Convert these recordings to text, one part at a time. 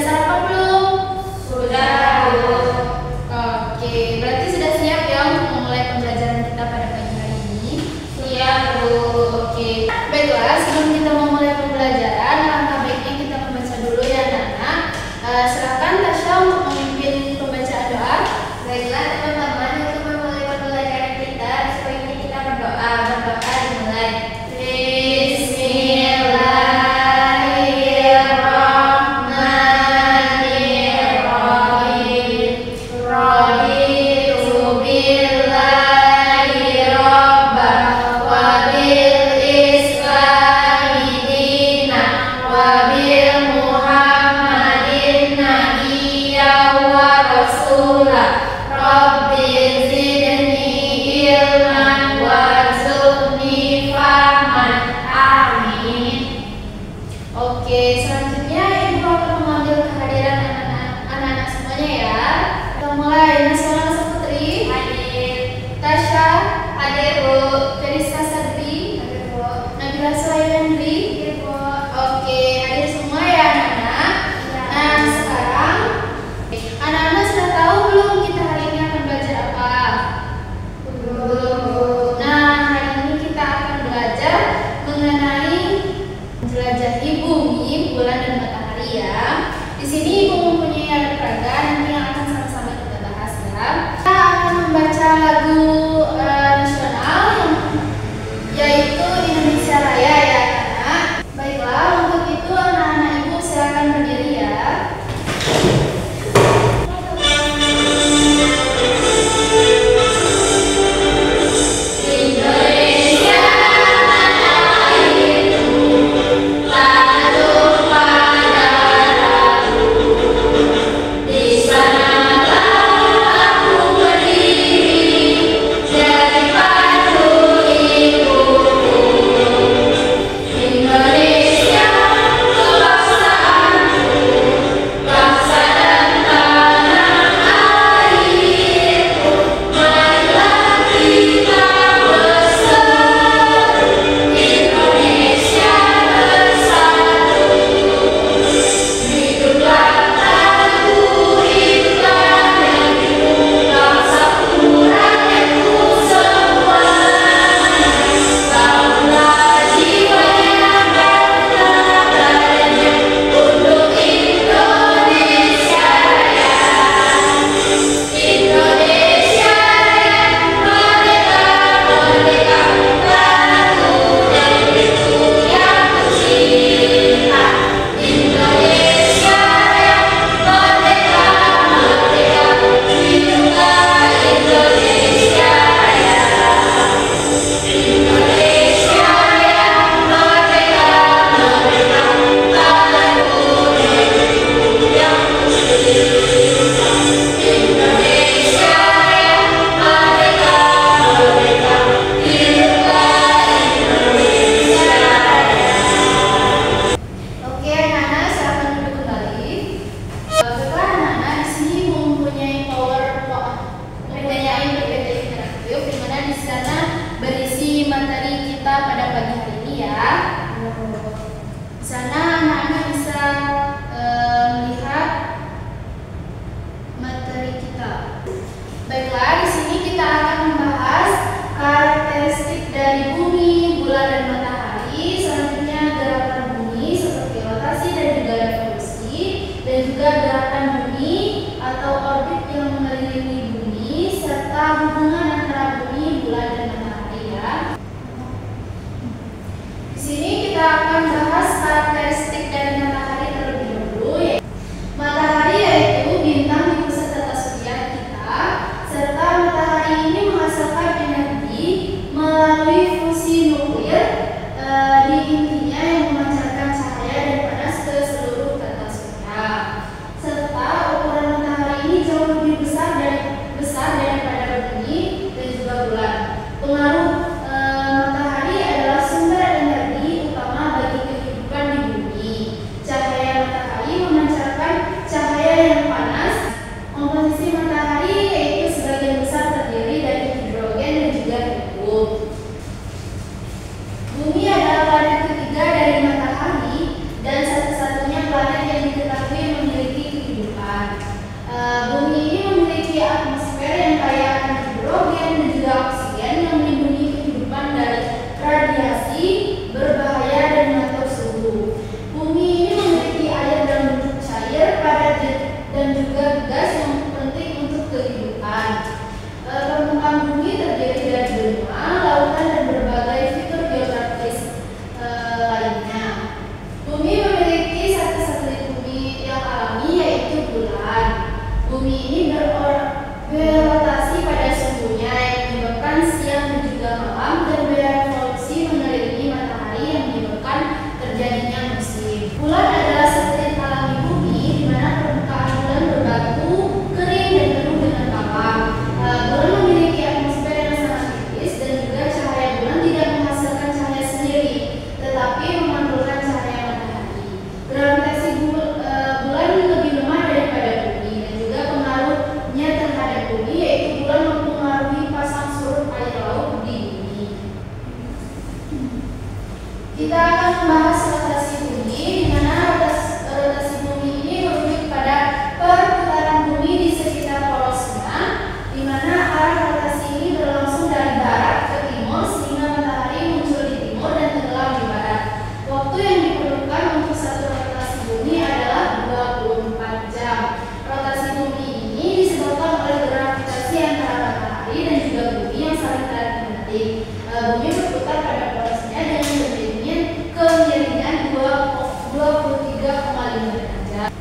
sarapan belum? Sudah, Bu. Oke, berarti sudah siap ya untuk memulai pembelajaran kita pada pagi hari ini? Siap, Bu. Oke, baiklah, sebelum kita memulai pembelajaran, alangkah baiknya kita membaca dulu ya anak-anak. Silakan Tasya untuk memimpin pembacaan doa. Baiklah teman-teman, untuk memulai pembelajaran kita, sebaiknya kita berdoa. Berdoa dimulai. Bismillahirrahmanirrahim. Raditu billahi rabban wa bil islami dinan wa bil muhammadin nabiyyan wa rasulah. Rabbi zidni ilman warzuqni fahman. Amin. Oke, selanjutnya Ibu akan memanggil kehadiran anak-anak semuanya ya. Kita mulai. Nasrullah Saputri, Hadir. Tasya, Hadir, Bu. Ferista Sadri, Hadir, Bu. Nabila Suhaiyandri. Hadir, Bu. Oke, hadir semua ya anak-anak. Nah, sekarang anak-anak sudah tahu belum kita hari ini akan belajar apa? Belum, Bu. Nah, hari ini kita akan belajar mengenai menjelajahi bumi, bulan dan matahari ya. Di sini Ibu mempunyai alat peraga nanti yang akan sama-sama kita bahas ya. Kita akan membaca lagu nasional yaitu Indonesia Raya ya anak. Baiklah, untuk itu anak-anak Ibu silakan berdiri ya. Indonesia airku, larut pada ragu. Di sanalah aku berdiri, jadi pandu hidupku. Indonesia kebangsaanku, bangsa dan tanah airku. Marilah kita bersatu, Indonesia bersatu. Hiduplah tanahku, hiduplah negeriku, bangsaku, rakyatku semuanya. Bangunlah jiwanya, bangunlah badannya untuk Indonesia Raya. Indonesia Raya, merdeka, merdeka, tanahku, negeriku yang kucinta. Indonesia Raya, merdeka, merdeka, hiduplah Indonesia Raya. Indonesia Raya, merdeka, merdeka, tanahku, negeriku yang kucinta. Indonesia Raya, merdeka, merdeka, hiduplah Indonesia Raya. Oke anak-anak, silakan duduk kembali. Baiklah anak-anak, di sini mempunyai mempunyai PPT interaktif di mana di sana berisi materi kita pada pagi hari ini ya. Di sana anak-anak bisa melihat materi kita. Baiklah, di sini kita akan membahas karakteristik dari bumi, bulan dan matahari. Selanjutnya gerakan bumi seperti rotasi dan juga revolusi, dan juga gerakan bumi atau orbit yang mengelilingi bumi serta hubungan antara bumi, bulan dan matahari ya. Di sini kita akan bahas karakteristik dari matahari terlebih dahulu. Matahari yaitu bintang di pusat tata surya kita, serta matahari ini menghasilkan energi melalui fusi nuklir di intinya yang memancarkan cahaya dan panas ke seluruh tata surya. Serta ukuran matahari ini jauh lebih besar daripada bumi dan juga bulan. Pengaruh matahari adalah sumber energi utama bagi kehidupan di bumi. Cahaya matahari memancarkan cahaya yang panas. Komposisi matahari yaitu sebagian besar terdiri dari hidrogen dan juga helium. Bumi adalah planet ketiga dari matahari dan satu-satunya planet yang diketahui memiliki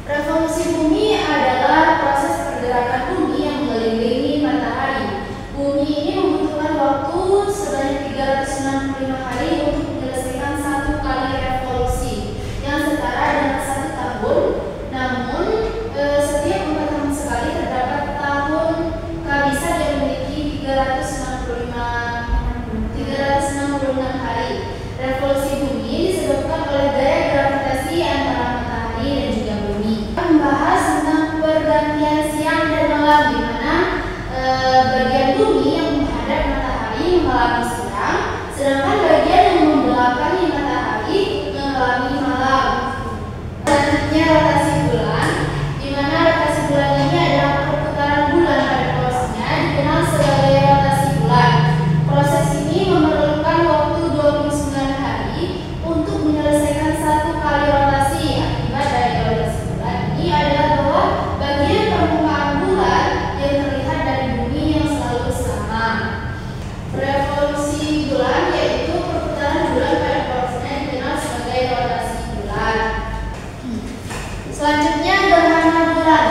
Revolusi bumi adalah proses pergerakan bumi yang mengelilingi matahari. Bumi ini membutuhkan waktu sebanyak 365 hari untuk menyelesaikan satu kali revolusi yang setara dengan 1 tahun. Namun, setiap 4 tahun sekali terdapat tahun kehabisan yang memiliki 366 hari. Revolusi bumi disebabkan oleh gaya gravitasi antara matahari dan juga bumi. Kita membahas tentang pergantian siang dan malam, di mana bagian bumi yang menghadap matahari mengalami siang, sedangkan bagian yang membelakangi matahari mengalami malam. Selanjutnya rotasi bulan, di mana rotasi bulan ini adalah perputaran bulan pada posnya, dikenal sebagai rotasi bulan. Proses ini memerlukan waktu 29 hari untuk menyelesaikan satu kali rotasi. Akibat dari rotasi bulan ini adalah bahwa bagian permukaan bulan yang terlihat dari bumi yang selalu sama. Revolusi bulan yaitu perputaran bulan pada posnya, dikenal sebagai rotasi bulan. Selanjutnya gerhana bulan.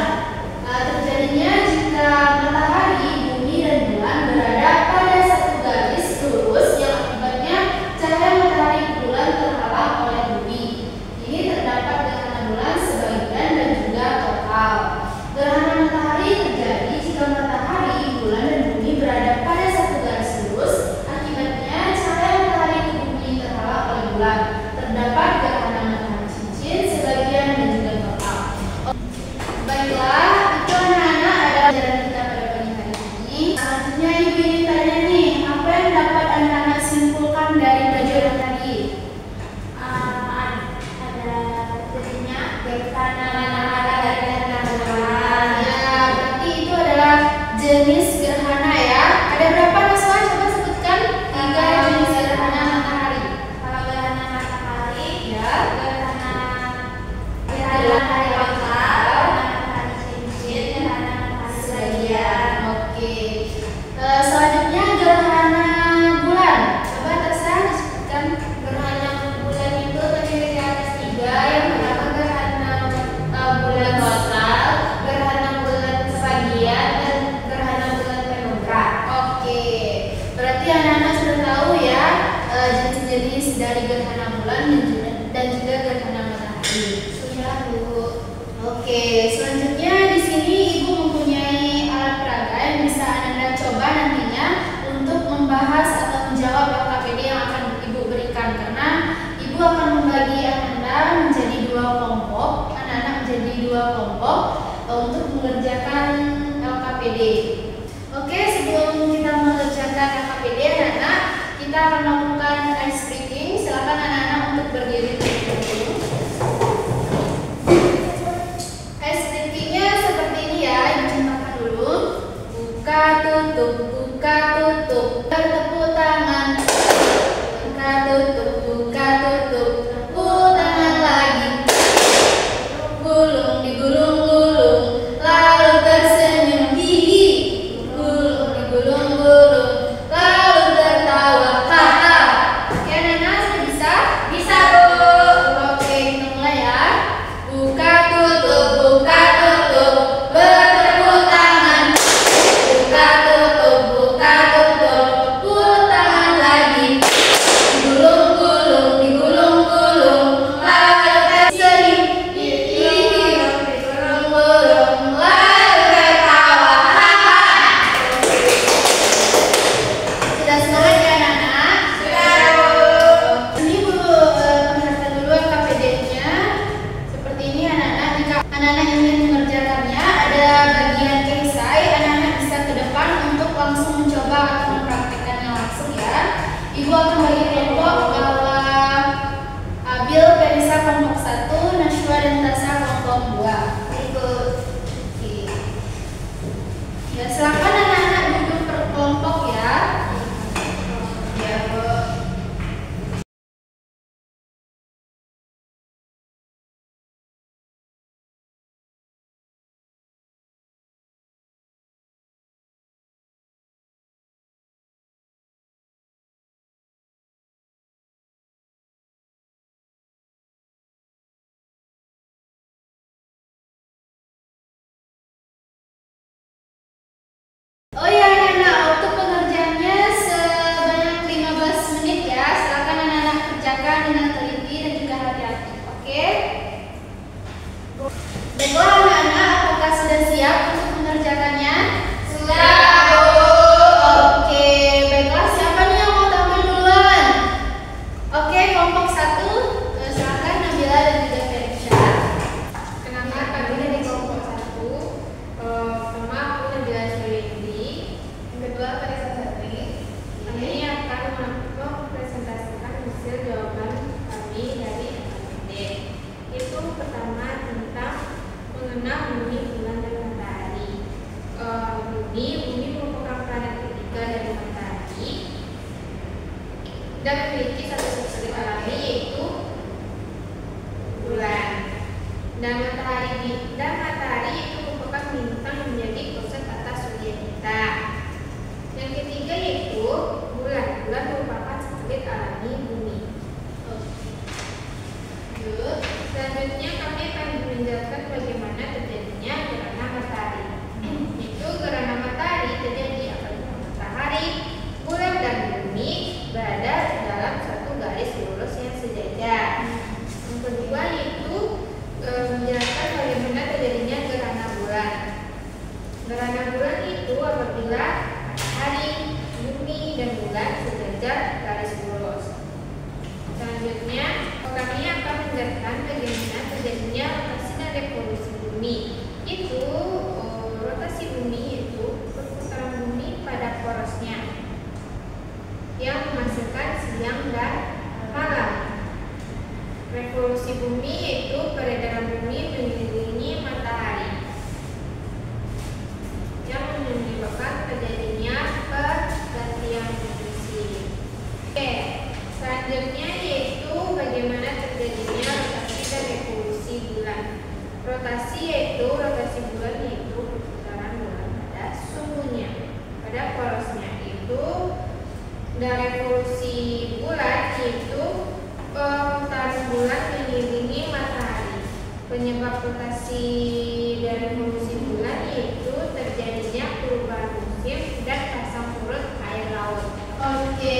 Terjadinya jika matahari, bumi, dan bulan berada pada satu garis lurus yang akibatnya cahaya matahari bulan terhalang oleh bumi. Ini terdapat gerhana bulan sebagian dan juga total. Gerhana matahari terjadi jika matahari, bulan, dan bumi berada pada satu garis lurus. Akibatnya cahaya matahari ke bumi terhalang oleh bulan. Terdapat gerhana matahari cincin sebagian dan juga total. Baiklah, itu anak-anak adalah pelajaran kita pada pagi hari ini. Selanjutnya ibu ingin tanya nih, apa yang dapat anak-anak simpulkan dari pelajaran tadi? Ada jadinya gerhana bulan. Ya, berarti itu adalah jenis gerhana ya. Ada berapa Naswa? Coba sebutkan 3 jenis gerhana matahari. Kalau gerhana matahari, Ya. gerhana matahari total, gerhana matahari cincin, gerhana matahari sebagian. Oke. Selanjutnya gerhana bulan. Coba terserah disebutkan. Gerhana bulan itu terdiri atas 3. Yang pertama gerhana bulan total, gerhana bulan sebagian, dan gerhana bulan penumbra. Oke. Berarti anak-anak sudah tahu ya jenis-jenis dari gerhana bulan dan juga gerhana matahari. Sudah Bu. Oke, selanjutnya di sini Ibu mempunyai alat peraga yang bisa Anda coba nantinya untuk membahas atau menjawab LKPD yang akan Ibu berikan, karena Ibu akan membagi Anda menjadi 2 kelompok, anak-anak menjadi 2 kelompok untuk mengerjakan LKPD. Oke, sebelum kita mengerjakan LKPD anak-anak, kita akan melakukan ice breaking. Silakan anak-anak untuk berdiri terlebih dahulu. Ice breakingnya seperti ini ya, Ibu contohkan dulu. Buka tutup, bertepuk tangan. Buka tutup, tepuk tangan lagi. Gulung digulung-gulung, lalu tersenyum hihi. Gulung digulung-gulung, lalu tertawa haha. Oke, anak-anak sudah bisa? Bisa Bu. Oke, kita mulai ya. Buka tutup, bertepuk tangan. Buka tutup, tepuk tangan lagi. Digulung-gulung, lalu tersenyum hihi. Digulung-gulung, lalu tertawa haha. Sudah selesai ya anak-anak? Sudah Bu. Ini Bu perhatikan dulu LKPD-nya. Seperti ini anak-anak. Jika anak-anak ingin mengerjakannya, ada bagian esai. Anak-anak bisa ke depan untuk langsung mencoba atau mempraktikkannya langsung ya. Ibu akan bagi kelompok bahwa Abil, Perisa kelompok 1, Nashwa dan Tasya kelompok 2. Ikut. Oke. Ya, silakan anak-anak duduk per kelompok ya. Ya, Bu. Oh ya anak-anak, waktu pengerjaannya sebanyak 15 menit ya. Silakan anak-anak kerjakan dengan teliti dan juga hati-hati. Oke? Baiklah anak-anak, apakah sudah siap untuk mengerjakannya? Sudah. Oke, baiklah siapa nih yang mau tampil duluan? Oke, kelompok 1, silakan Nabila dan juga Ferisha. Kenapa kami dari kelompok 1? Pertama aku Nabila Syurindi, yang kedua Farisa Satri. Kami akan mempresentasikan hasil jawaban kami dari LKPD. Itu pertama tentang mengenal bumi, bulan, dan matahari. Bumi merupakan planet ketiga dari matahari dan memiliki satu satelit alami yaitu bulan. Dan matahari itu merupakan bintang yang menjadi pusat atas surya kita. Yang ketiga yaitu bulan. Bulan merupakan satelit alami bumi. Selanjutnya kami akan menjelaskan bagaimana terjadinya gerhana matahari. Itu gerhana matahari terjadi apabila matahari, bulan, dan bumi berada dalam satu garis lurus yang sejajar. Yang kedua yaitu menjelaskan bagaimana terjadinya gerhana bulan. Gerhana bulan itu apabila matahari, bumi, dan bulan sejajar garis lurus. Selanjutnya kami akan menjelaskan bagaimana terjadinya rotasi dan revolusi bumi. Itu rotasi bumi itu perputaran bumi pada porosnya yang menghasilkan siang dan malam. Revolusi bumi yaitu peredaran bumi mengelilingi matahari yang menyebabkan terjadinya pergantian posisi. Oke, selanjutnya yaitu bagaimana terjadinya rotasi dan revolusi bulan. Rotasi bulan yaitu perputaran bulan pada suhunya, pada porosnya itu. Dan revolusi bulan yaitu putaran bulan mengelilingi matahari. Penyebab rotasi dan revolusi bulan yaitu terjadinya perubahan musim dan pasang surut air laut. Oke,